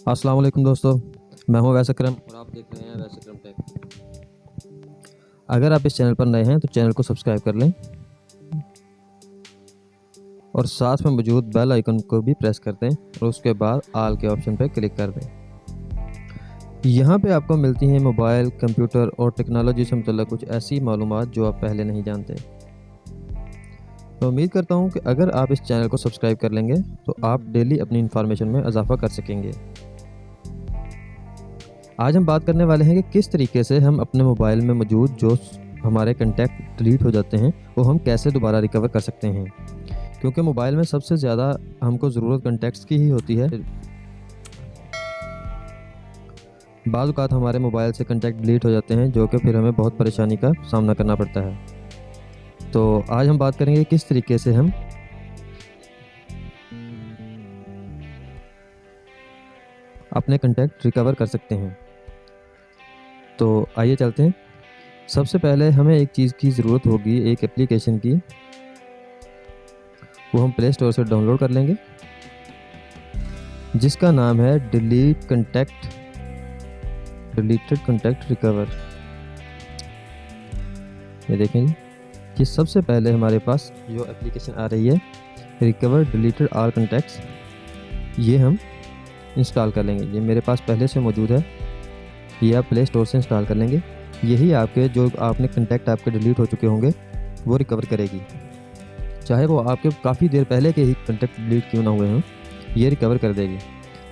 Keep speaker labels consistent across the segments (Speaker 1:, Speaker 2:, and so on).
Speaker 1: अस्सलाम वालेकुम दोस्तों, मैं हूं वैस अकरम और आप देख रहे हैं वैस अकरम टेक। अगर आप इस चैनल पर नए हैं तो चैनल को सब्सक्राइब कर लें और साथ में मौजूद बेल आइकन को भी प्रेस कर दें और उसके बाद ऑल के ऑप्शन पर क्लिक कर दें। यहां पे आपको मिलती हैं मोबाइल, कंप्यूटर और टेक्नोलॉजी से मुतल्लिक़ कुछ ऐसी मालूमात जो आप पहले नहीं जानते। तो उम्मीद करता हूं कि अगर आप इस चैनल को सब्सक्राइब कर लेंगे तो आप डेली अपनी इंफॉर्मेशन में इजाफा कर सकेंगे। आज हम बात करने वाले हैं कि किस तरीके से हम अपने मोबाइल में मौजूद जो हमारे कंटेक्ट डिलीट हो जाते हैं वो हम कैसे दोबारा रिकवर कर सकते हैं, क्योंकि मोबाइल में सबसे ज़्यादा हमको ज़रूरत कंटेक्ट्स की ही होती है। बाज़ औक़ात हमारे मोबाइल से कंटेक्ट डिलीट हो जाते हैं जो कि फिर हमें बहुत परेशानी का सामना करना पड़ता है। तो आज हम बात करेंगे किस तरीके से हम अपने कंटेक्ट रिकवर कर सकते हैं। तो आइए चलते हैं। सबसे पहले हमें एक चीज़ की ज़रूरत होगी, एक एप्लीकेशन की। वो हम प्ले स्टोर से डाउनलोड कर लेंगे जिसका नाम है डिलीटेड कंटेक्ट रिकवर। ये देखें जी, कि सबसे पहले हमारे पास जो एप्लीकेशन आ रही है रिकवर डिलीटेड ऑल कंटेक्ट्स, ये हम इंस्टॉल कर लेंगे। ये मेरे पास पहले से मौजूद है, ये आप प्ले स्टोर से इंस्टॉल कर लेंगे। यही आपके जो आपने कंटेक्ट आपके डिलीट हो चुके होंगे वो रिकवर करेगी, चाहे वो आपके काफ़ी देर पहले के ही कंटेक्ट डिलीट क्यों ना हुए हों, ये रिकवर कर देगी।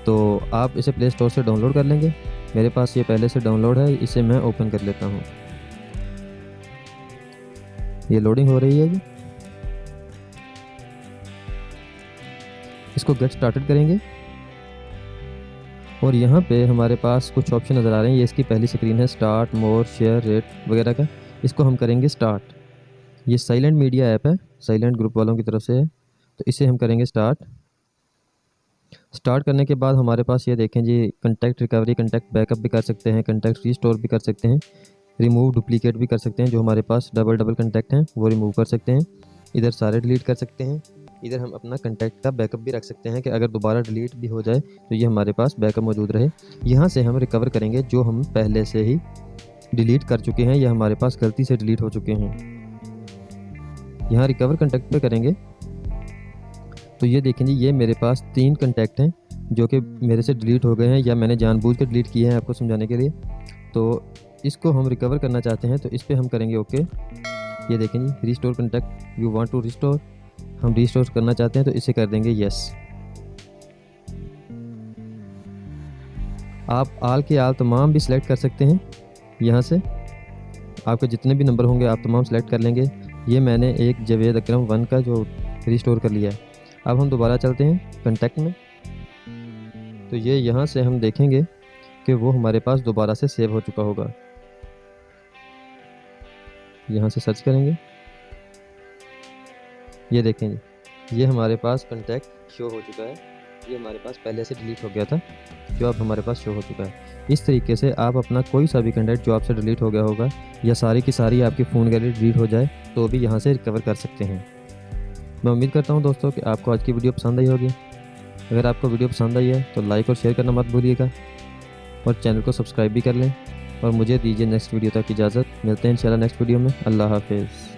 Speaker 1: तो आप इसे प्ले स्टोर से डाउनलोड कर लेंगे। मेरे पास ये पहले से डाउनलोड है, इसे मैं ओपन कर लेता हूँ। ये लोडिंग हो रही है जी, इसको गेट स्टार्टेड करेंगे और यहाँ पे हमारे पास कुछ ऑप्शन नज़र आ रहे हैं। ये इसकी पहली स्क्रीन है, स्टार्ट, मोर, शेयर, रेट वगैरह का। इसको हम करेंगे स्टार्ट। ये साइलेंट मीडिया ऐप है, साइलेंट ग्रुप वालों की तरफ से है, तो इसे हम करेंगे स्टार्ट। स्टार्ट करने के बाद हमारे पास ये देखें जी, कंटेक्ट रिकवरी, कंटेक्ट बैकअप भी कर सकते हैं, कंटेक्ट रीस्टोर भी कर सकते हैं, रिमूव डुप्लीकेट भी कर सकते हैं। जो हमारे पास डबल कंटेक्ट हैं वो रिमूव कर सकते हैं। इधर सारे डिलीट कर सकते हैं। इधर हम अपना कंटेक्ट का बैकअप भी रख सकते हैं कि अगर दोबारा डिलीट भी हो जाए तो ये हमारे पास बैकअप मौजूद रहे। यहाँ से हम रिकवर करेंगे जो हम पहले से ही डिलीट कर चुके हैं या हमारे पास गलती से डिलीट हो चुके हैं। यहाँ रिकवर कंटेक्ट पे करेंगे तो ये देखें जी, ये मेरे पास 3 कंटेक्ट हैं जो कि मेरे से डिलीट हो गए हैं या मैंने जानबूझ कर डिलीट किए हैं आपको समझाने के लिए। तो इसको हम रिकवर करना चाहते हैं तो इस पर हम करेंगे ओके। ये देखें जी, restore contact, you want to restore, हम रिस्टोर करना चाहते हैं तो इसे कर देंगे यस। आप आल के आल तमाम भी सिलेक्ट कर सकते हैं। यहाँ से आपके जितने भी नंबर होंगे आप तमाम सेलेक्ट कर लेंगे। ये मैंने एक जावेद अकरम 1 का जो रिस्टोर कर लिया है। अब हम दोबारा चलते हैं कंटेक्ट में, तो ये यहाँ से हम देखेंगे कि वो हमारे पास दोबारा से सेव हो चुका होगा। यहाँ से सर्च करेंगे, ये देखें जी, ये हमारे पास कंटेक्ट शो हो चुका है। ये हमारे पास पहले से डिलीट हो गया था जो अब हमारे पास शो हो चुका है। इस तरीके से आप अपना कोई सा भी कंटेक्ट जो आपसे डिलीट हो गया होगा या सारी की सारी आपकी फ़ोन गैलरी डिलीट हो जाए तो भी यहाँ से रिकवर कर सकते हैं। मैं उम्मीद करता हूँ दोस्तों कि आपको आज की वीडियो पसंद आई होगी। अगर आपको वीडियो पसंद आई है तो लाइक और शेयर करना मत भूलिएगा और चैनल को सब्सक्राइब भी कर लें। और मुझे दीजिए नेक्स्ट वीडियो तक इजाज़त। मिलते हैं इंशाल्लाह नेक्स्ट वीडियो में। अल्लाह हाफिज़।